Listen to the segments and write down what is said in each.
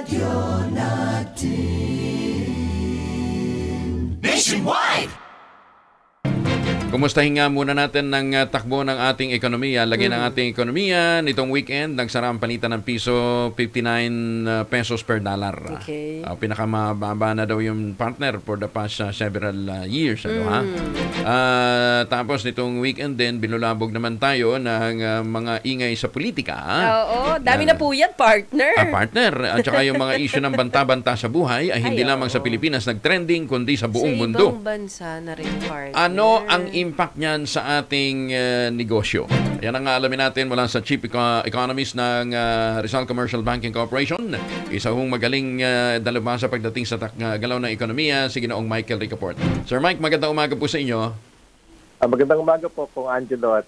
radyo natin nationwide. Kumustahin nga muna natin ng takbo ng ating ekonomiya. Lagi ng ating ekonomiya nitong weekend, nagsara ang palitan ng piso, 59 pesos per dollar. Okay. Pinakamababa na daw yung partner for the past several years. Tapos nitong weekend din, binulabog naman tayo ng mga ingay sa politika. Oo, dami na po yan, partner. Partner. At saka yung mga issue ng banta-banta sa buhay ay hindi lamang sa Pilipinas nag-trending, kundi sa buong mundo. Sa ibang bansa na rin, partner. Ano ang impact niyan sa ating negosyo? Yan ang alamin natin mula sa Chief Economist ng Rizal Commercial Banking Corporation. Isa hong magaling dalubhasa pagdating sa galaw ng ekonomiya, si Ginoong Michael Ricaport. Sir Mike, magandang umaga po sa inyo. Magandang umaga po Kung Angelo at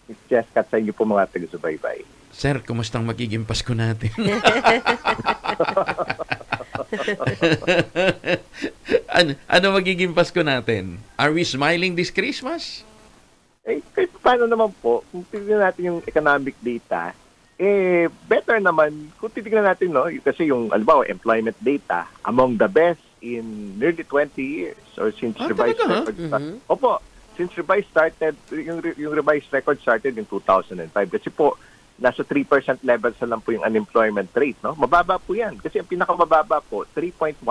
Miss Jessica at sa inyo po mga taga-subaybay. Sir, kumustang magiging Pasko natin? ano magiging Pasko natin? Are we smiling this Christmas? Kahit paano naman po, kung tignan natin yung economic data, better naman kung titignan natin, no? Kasi yung, employment data, among the best in nearly 20 years or since revised record started. Opo, since revised started, yung revised record started in 2005. Kasi po, nasa 3% levels na lang po yung unemployment rate, no? Mababa po yan. Kasi ang pinakamababa po, 3.1%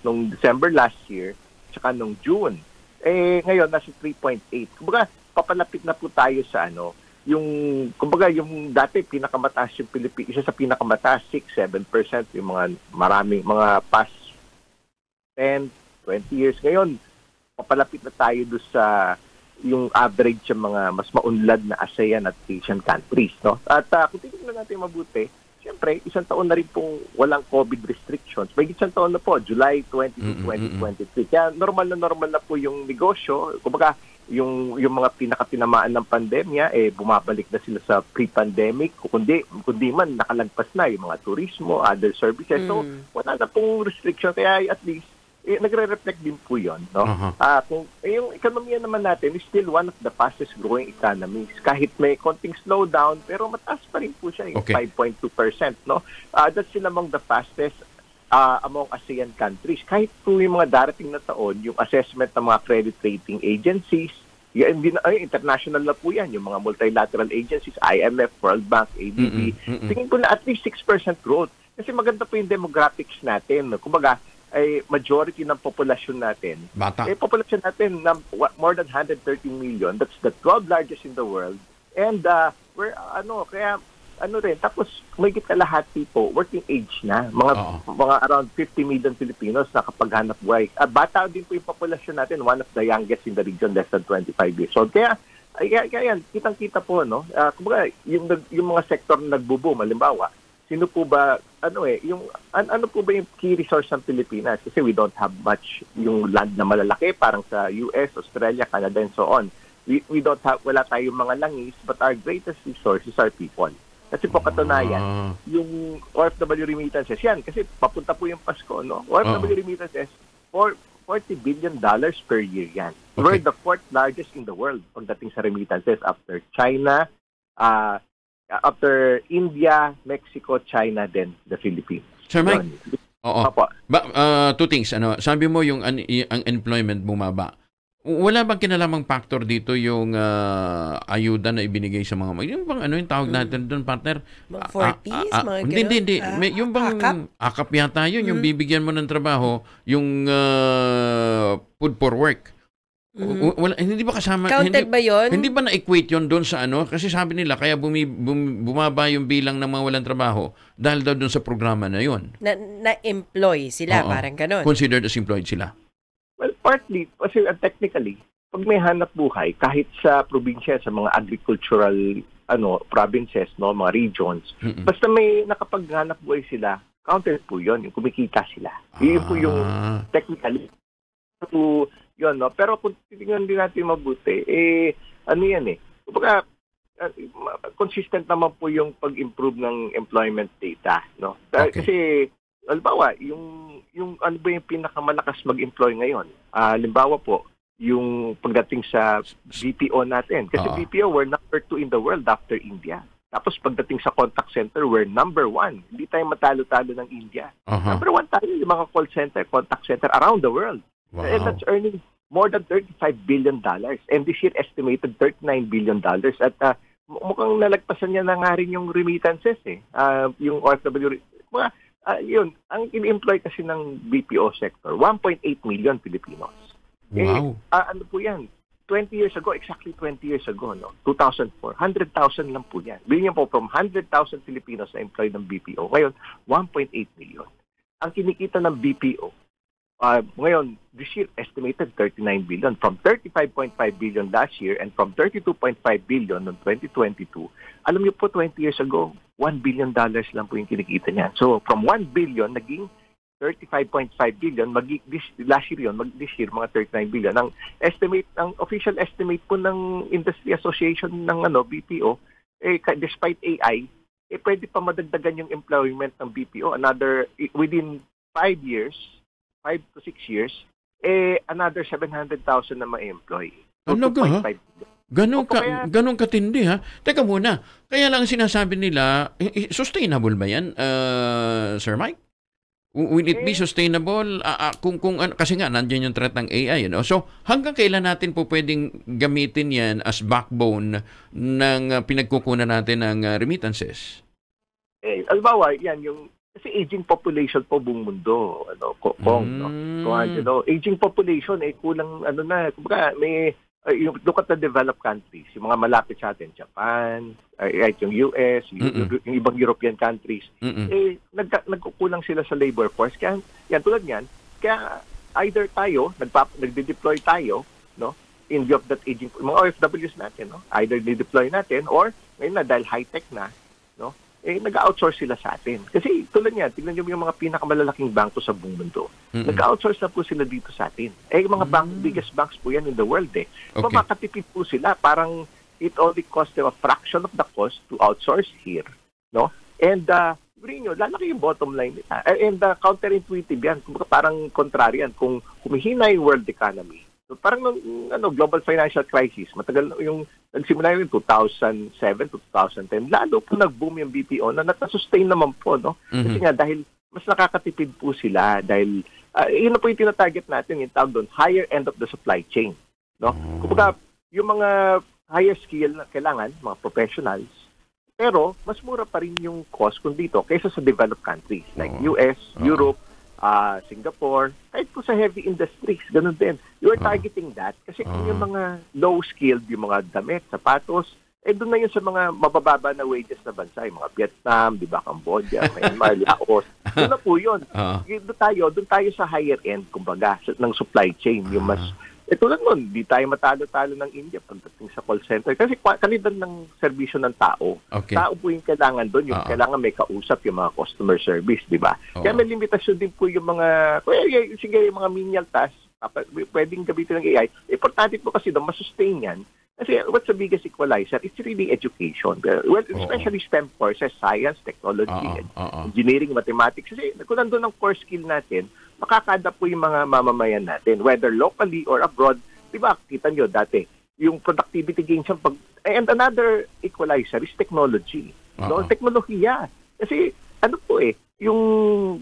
nung December last year, tsaka nung June. Ngayon, nasa 3.8. Kumbaga, papalapit na po tayo sa yung dati pinakamataas yung Pilipinas, isa sa pinakamataas, 6-7%, yung mga past 10, 20 years. Ngayon, papalapit na tayo doon sa yung average sa mga mas maunlad na ASEAN at Asian countries, no? At kung titignan natin mabuti, siyempre, isang taon na rin pong walang COVID restrictions. May isang taon na po, July 22, 2023. Kaya normal na po yung negosyo. Kumbaga, yung mga pinakatinamaan ng pandemya, bumabalik na sila sa pre-pandemic. Kundi man, nakalagpas na yung mga turismo, other services. So, wala na pong restriction. Kaya at least, nagre-reflect din po yun, no? Yung ekonomiya naman natin is still one of the fastest growing economies. Kahit may konting slowdown, pero mataas pa rin po siya, yung 5.2%, no? That's still among the fastest among ASEAN countries. Kahit po yung mga darating na taon, yung assessment ng mga credit rating agencies, international na po yan, yung mga multilateral agencies, IMF, World Bank, ADB, tingin po na at least 6% growth. Kasi maganda po yung demographics natin, no? Kumbaga, ay majority ng populasyon natin. Bata. Populasyon natin na more than 130 million. That's the 12th largest in the world. And tapos may kalahati po working age na. Mga around 50 million Filipinos nakapaghanap buhay. Bata din po yung populasyon natin, one of the youngest in the region, less than 25 years old. Kaya yan, kitang-kita po, no? Kumbaga, yung mga sektor na nagbo-boom, halimbawa, sino po ba, ano po ba yung key resource ng Pilipinas? Kasi we don't have much yung land na malalaki, parang sa US, Australia, Canada, and so on. Wala tayong mga langis, but our greatest resource is our people. Kasi po katunayan, yung OFW remittances, yan, kasi papunta po yung Pasko, no? OFW remittances, $40 billion per year yan. Okay. We're the fourth largest in the world pagdating sa remittances after China, after India, Mexico, China, then the Philippines. Sir Mike, two things. Sabi mo yung unemployment bumaba. Wala bang kinalamang factor dito yung ayuda na ibinigay sa mga yung bang yung tawag natin doon, partner? 40s, mga Hindi. Yung bang akap yata yun, yung bibigyan mo ng trabaho, yung food for work. Hindi ba kasama? Counted ba yun? Hindi ba na-equate yun doon sa Kasi sabi nila, kaya bumaba yung bilang ng mga walang trabaho dahil daw doon sa programa na yun. Na-employ sila, parang ganon. Considered as employed sila. Well, partly, kasi technically, pag may hanap buhay, kahit sa probinsya, sa mga agricultural provinces, no, mga regions, basta may nakapaghanap buhay sila, counted po yun, yung kumikita sila. Yun po yung technically. Yun, no? Pero kung titingnan din natin mabuti, kumbaga, consistent naman po yung pag-improve ng employment data, no? Okay. Kasi, halimbawa, yung ano ba yung pinakamalakas mag-employ ngayon? Halimbawa po, yung pagdating sa BPO natin. Kasi BPO, we're number 2 in the world after India. Tapos pagdating sa contact center, we're number 1. Hindi tayo matalo-talo ng India. Number 1 tayo yung mga call center, contact center around the world. Wow. And that's earning more than $35 billion. And this year, estimated $39 billion. At mukhang nalagpasan niya na nga rin yung remittances yung OFW. Yun, ang in-employ kasi ng BPO sector, 1.8 million Filipinos. Wow. Ano po yan? 20 years ago, exactly 20 years ago, 2004, 100,000 lang po yan. Bilhin niyo po from 100,000 Filipinos na employed ng BPO. Ngayon, 1.8 million. Ang kinikita ng BPO, ngayon, this year, estimated 39 billion from 35.5 billion last year and from 32.5 billion noong 2022. Alam niyo po, 20 years ago, $1 billion lang po yung kinikita niya. So, from 1 billion, naging 35.5 billion. Last year yun, this year, mga 39 billion. Ang official estimate po ng Industry Association ng BPO, despite AI, pwede pa madagdagan yung employment ng BPO. Within 5 to 6 years, another 700,000 na ma-employ. So, ano ka, ha? 2.5 Ganun katindi, ha? Teka muna, kaya lang sinasabi nila, sustainable ba yan, Sir Mike? Will it be sustainable? Kasi nga, nandiyan yung threat ng AI. So, hanggang kailan natin po pwedeng gamitin yan as backbone ng pinagkukunan natin ng remittances? Albawa, yan yung kasi aging population po buong mundo, aging population kulang kumbaga look at the developed countries, yung mga malapit sa atin, Japan, yung US, yung ibang European countries, nagkukulang sila sa labor force. Kaya yan tulad niyan, kaya either tayo nagde-deploy tayo, in view of that aging mga OFWs natin, either di-deploy natin or ngayon na dahil high-tech na, nag-outsource sila sa atin. Kasi tulad niya, tingnan niyo yung mga pinakamalalaking bangko sa buong mundo. Nag-outsource na po sila dito sa atin. Yung mga biggest banks po yan in the world. Okay. Makatipid po sila. Parang it only cost them a fraction of the cost to outsource here. And, lalaki yung bottom line nila. And counterintuitive yan. Parang contrarian. Kung humihina yung world economy, so, parang global financial crisis, matagal yung nagsimula yun 2007 to 2010, lalo po nag-boom yung BPO na natasustain naman po, Kasi nga dahil mas nakakatipid po sila dahil yun na po yung tinatarget natin yung tawag doon, higher end of the supply chain, Kumbaga, yung mga higher skill na kailangan, mga professionals, pero mas mura pa rin yung cost kung dito kaysa sa developed countries like US, Europe, Singapore, kahit po sa heavy industries, ganun din. You are targeting that kasi kung yung mga low-skilled, yung mga damit, sapatos, doon na yun sa mga mabababa na wages na bansa, yung mga Vietnam, di ba, Cambodia, Myanmar, Laos. Doon na po yun. Doon tayo sa higher end, kumbaga, ng supply chain, yung mas tulad nun, di tayo matalo-talo ng India pagdating sa call center. Kasi kalidad ng serbisyo ng tao. Okay. Tao po yung kailangan doon. Yung kailangan may kausap yung mga customer service, di ba? Kaya may limitasyon din po yung mga, sige, yung mga menial tasks, pwedeng gamitin ng AI. Importante po kasi doon, masustain yan. Kasi what's the biggest equalizer? It's really education. Well, especially STEM courses, science, technology, engineering, mathematics. Kasi kung nandun ang core skill natin, makaka-adapt po yung mga mamamayan natin, whether locally or abroad. Diba, kita nyo dati, yung productivity gains. And another equalizer is technology. Teknolohiya. Kasi, yung,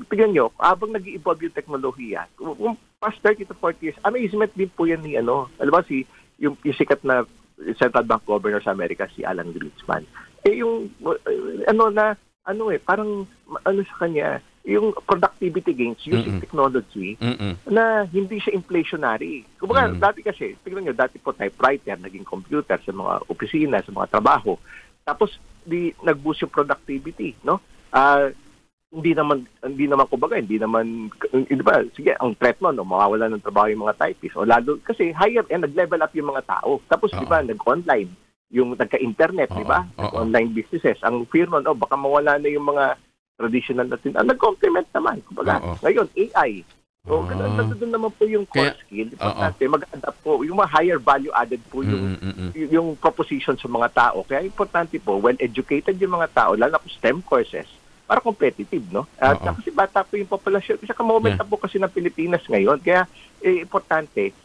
tignan nyo, habang nag-i-evolve yung teknolohiya, past 30 to 40 years, amazement din po yan ni, alam ba, yung sikat na Central Bank Governor sa Amerika, si Alan Greenspan. Parang, sa kanya, yung productivity gains using technology na hindi siya inflationary. Kumbaga, dati kasi, tignan nyo, dati po typewriter, naging computer sa mga opisina, sa mga trabaho. Tapos, nag-boost yung productivity, hindi naman kumbaga, hindi ba, sige, ang threat mo, mawawala ng trabaho yung mga typists. O lalo, kasi higher end, nag-level up yung mga tao. Tapos, di ba, nag-online, yung nagka-internet, di ba? Online businesses. Ang fear nun, baka mawala na yung mga traditional natin. Nag-complement naman. Kumbaga, ngayon, AI. So, nandun naman po yung core skill. Importante, mag-adapt po. Yung mga higher value added po yung proposition sa mga tao. Kaya importante po, well-educated yung mga tao, lalo na po STEM courses, para competitive, Kasi bata po yung populasyon. Kasi moment na po kasi ng Pilipinas ngayon. Kaya, importante,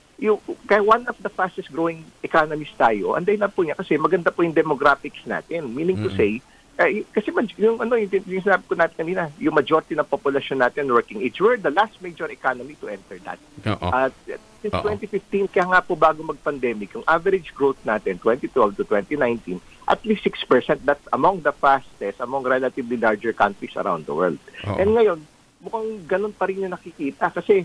kaya one of the fastest growing economies tayo, anday na po niya kasi maganda po yung demographics natin. Meaning to say, Kasi yung sinabi ko natin kanina, yung majority ng populasyon natin working age, we're the last major economy to enter that. At since 2015, kaya nga po bago mag-pandemic, yung average growth natin, 2012 to 2019, at least 6%. That's among the fastest, among relatively larger countries around the world. And ngayon, mukhang ganun pa rin yung nakikita. Kasi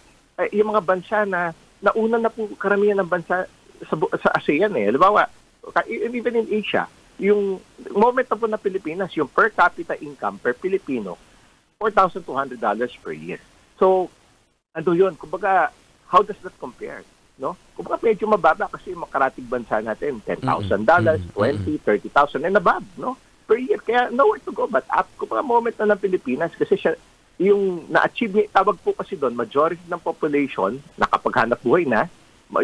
yung mga bansa na nauna na po karamihan ng bansa sa ASEAN Halimbawa, even in Asia, yung moment na po na Pilipinas, yung per capita income per Pilipino, $4,200 per year. So, ano yun? Kumbaga, how does that compare? No? Kumbaga, medyo mababa kasi yung makarating bansa natin, $10,000, $20,000, $30,000 and above, no? Per year. Kaya nowhere to go but up. Kumbaga, moment na ng Pilipinas kasi siya, yung na-achieve, tawag po kasi doon, majority ng population, nakapaghanap buhay na,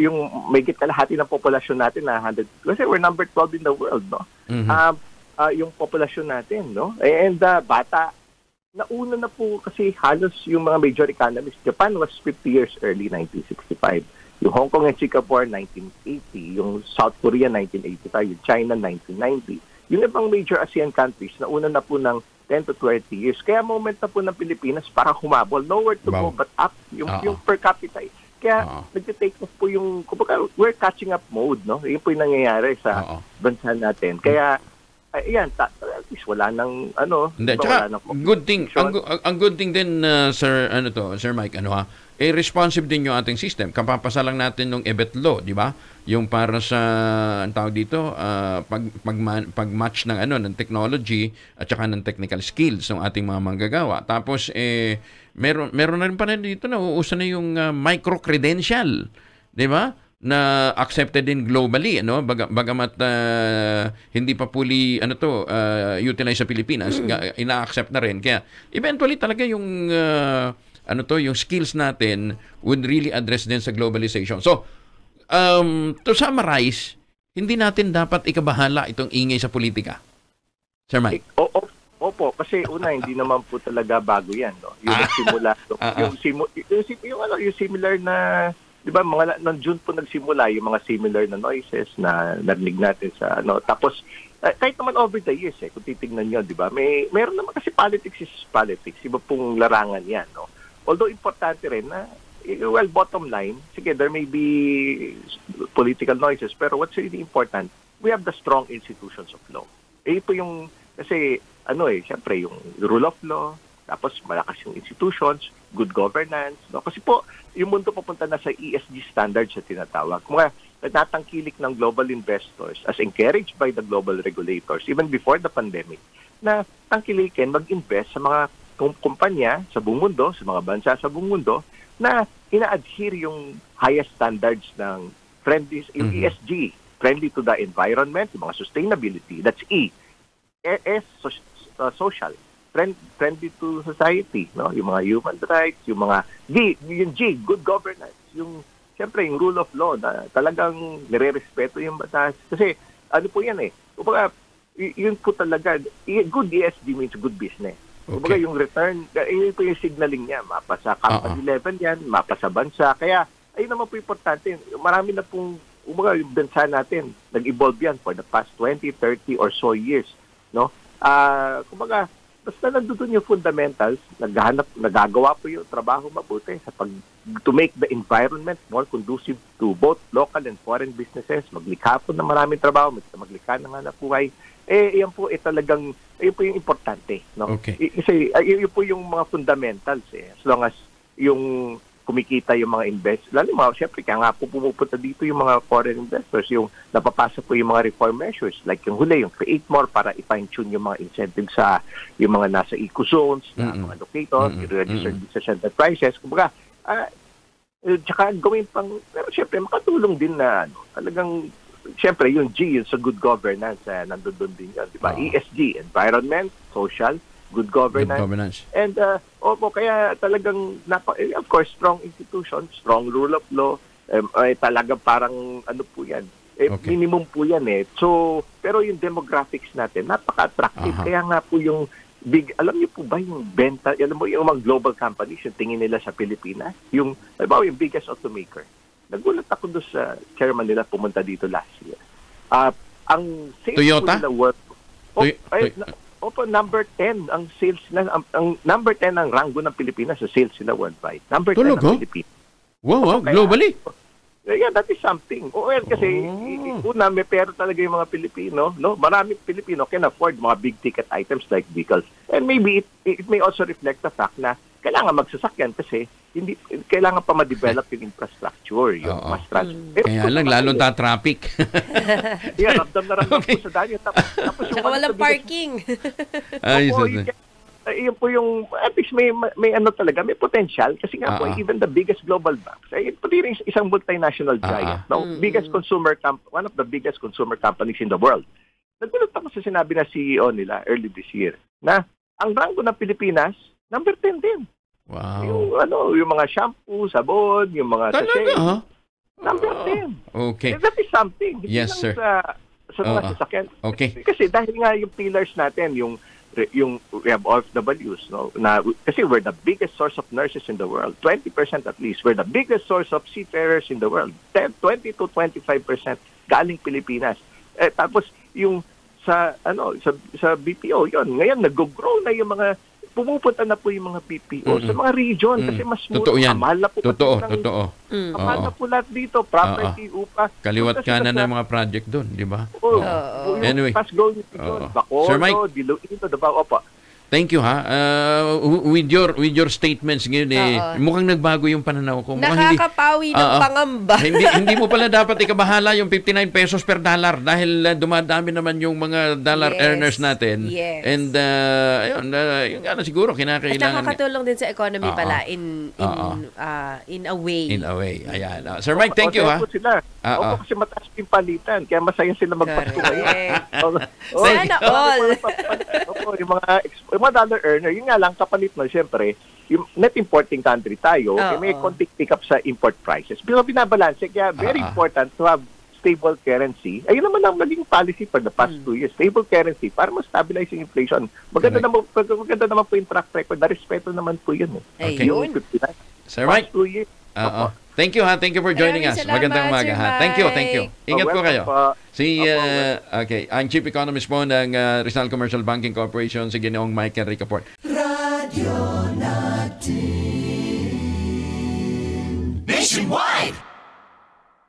yung may kalahati ng populasyon natin na 100, kasi we're number 12 in the world, no? Yung populasyon natin, no? And bata, nauna na po kasi halos yung mga major economies. Japan was 50 years early, 1965. Yung Hong Kong and Singapore, 1980. Yung South Korea, 1985. Yung China, 1990. Yung ibang major ASEAN countries, nauna na po ng 10 to 20 years. Kaya moment na po ng Pilipinas para humabol. Nowhere to go but up. Yung per capita. Kaya nag-take off po yung, kumbaga, we're catching up mode, no? Yun po yung nangyayari sa bansa natin. Kaya, ayan, at least wala nang, Hindi, tsaka, good thing, ang good thing din, Sir Mike, responsive din yung ating system. Kapapasa lang natin ng EBET law, di ba? Yung para sa, ang tawag dito, pag-match ng, ng technology at saka ng technical skills ng ating mga manggagawa. Tapos, meron na rin pa rin dito na uuso na yung micro-credential, di ba? Na accepted din globally, bagamat hindi pa fully utilized sa Pilipinas, ina-accept na rin. Kaya eventually talaga yung yung skills natin would really address din sa globalization. So, to summarize, hindi natin dapat ikabahala itong ingay sa politika. Sir Mike. Opo, kasi una hindi naman po talaga bago 'yan, no. Yung nagsimula yung similar na, 'di ba, mga noong June po nagsimula yung mga similar na noises na narinig natin sa tapos kahit naman over the years kung titingnan niyo, 'di ba, meron naman kasi politics is politics, iba pong larangan 'yan, no. Although importante rin na bottom line, sige, there may be political noises, pero what's really important, we have the strong institutions of law. Po yung kasi siyempre yung rule of law, tapos malakas yung institutions, good governance, no? Kasi po, yung mundo papunta na sa ESG standards sa tinatawag. Mga natangkilik ng global investors as encouraged by the global regulators, even before the pandemic, na tangkilikin mag-invest sa mga kumpanya sa buong mundo, sa mga bansa sa buong mundo, na ina-adhere yung highest standards ng friendly, yung ESG, friendly to the environment, yung mga sustainability, that's E. Social, friendly to society, no? Yung mga human rights, yung mga yung G, good governance, yung siyempre yung rule of law na talagang nire-respeto yung batas. Kasi po yan kumbaga, yun po talaga, good ESG means good business. Kumbaga yung return, yun po yung signaling niya, mapa sa company level yan, mapa sa bansa. Kaya ayun naman po importante. Marami na pong kumbaga yung bansa natin, nag-evolve yan for the past 20, 30 or so years, no? Kumbaga, basta nandun yung fundamentals, nagagawa po yung trabaho mabuti sa to make the environment more conducive to both local and foreign businesses, maglikha po ng maraming trabaho, maglikha ng hanap buhay. Yan po talagang, yun po yung importante, no? Okay. Kasi yun po yung mga fundamentals as long as yung kumikita yung mga investors. Lalo siyempre, kaya nga po pumupunta dito yung mga foreign investors, yung napapasa po yung mga reform measures, like yung huli, yung create more para i-fine-tune yung mga incentives sa yung mga nasa eco-zones, na mga locators, registered business enterprises. Kumbaga, tsaka gawin pang, pero siyempre, makatulong din na talagang, siyempre, yung G, yung sa good governance, nandun din yan, di ba? ESG, environment, social, good governance. And kaya talagang of course strong institutions, strong rule of law, talagang parang po yan. Minimum po yan So, pero yung demographics natin napaka-attractive. Kaya nga po yung alam niyo po ba yung benta, alam mo yung mga global companies, yung tingin nila sa Pilipinas, yung biggest automaker. Nagulat ako doon sa chairman nila pumunta dito last year. Ang sales Toyota? nila worth number 10 ang sales na ang number 10 ang ranggo ng Pilipinas sa sales nila worldwide. Number 10 Talaga? ang Pilipinas. Wow, globally. Yeah, that is something. Well, kasi una, may pera talaga yung mga Pilipino, no? Maraming Pilipino can afford mga big ticket items like vehicles. And maybe it may also reflect the fact na kailangan magsasakyan kasi hindi kailangan pa ma-develop yung infrastructure, yung mass transit. Kaya lang lalong traffic. Yeah, ramdam na ramdam po sa daan. Tapos yung Saka walang parking. Ay, yun po yung, at least may ano talaga, may potential. Kasi nga po, even the biggest global banks, pati rin isang multinational giant, one of the biggest consumer companies in the world. Nagulat ako sa sinabi na CEO nila early this year, na ang ranggo ng Pilipinas, number 10 din. Wow. Yung mga shampoo, sabon, yung mga sachet. Number 10. Okay. And that is something. Yes, sir. Sa mga sasakyan. Okay. Kasi dahil nga yung pillars natin, yung we have OFWs, no? Kasi we're the biggest source of nurses in the world. 20% at least. We're the biggest source of seafarers in the world. 20 to 25% galing Pilipinas. Tapos yung sa BPO, yon ngayon nag-grow na yung mga pumupunta na po yung mga PPO sa mga region kasi mas mura. Mahal na po. Totoo. Mahal na po lahat dito. Property, upa. Kaliwat kanan ng mga project doon, di ba? Anyway. Fast going doon. Bacolod, Iloilo, Davao. Opo. Thank you ha. With your statements ngayon mukhang nagbago yung pananaw ko. Nakakapawi ng pangamba. hindi mo pala dapat ikabahala yung 59 pesos per dollar dahil dumadami naman yung mga dollar earners natin. Yes. And ayun, yung siguro kinakailangan. At nakakatulong din sa economy pala in a way. In a way. Ayan. Sir Mike, thank you ha. Opo, kasi mataas yung palitan. Kaya masaya sila magpasko ngayon. Sana all. Opo, yung mga dollar earner, yun nga lang, kapalit na, siyempre, yung net importing country tayo, may konting pick up sa import prices. Pero binabalanse, kaya very important to have stable currency. Ayun naman ang maging policy for the past 2 years. Stable currency para ma-stabilize yung inflation. Maganda naman po yung track record. Respeto naman po yun. Ayun. Sir Mike. 2 years. Thank you ha. Thank you for joining us. Magandang umaga ha. Thank you. Ingat po kayo. Ang Chief Economist po ng Rizal Commercial Banking Corporation, si Ginoong Mike Henry Caport. Radio natin. Nationwide.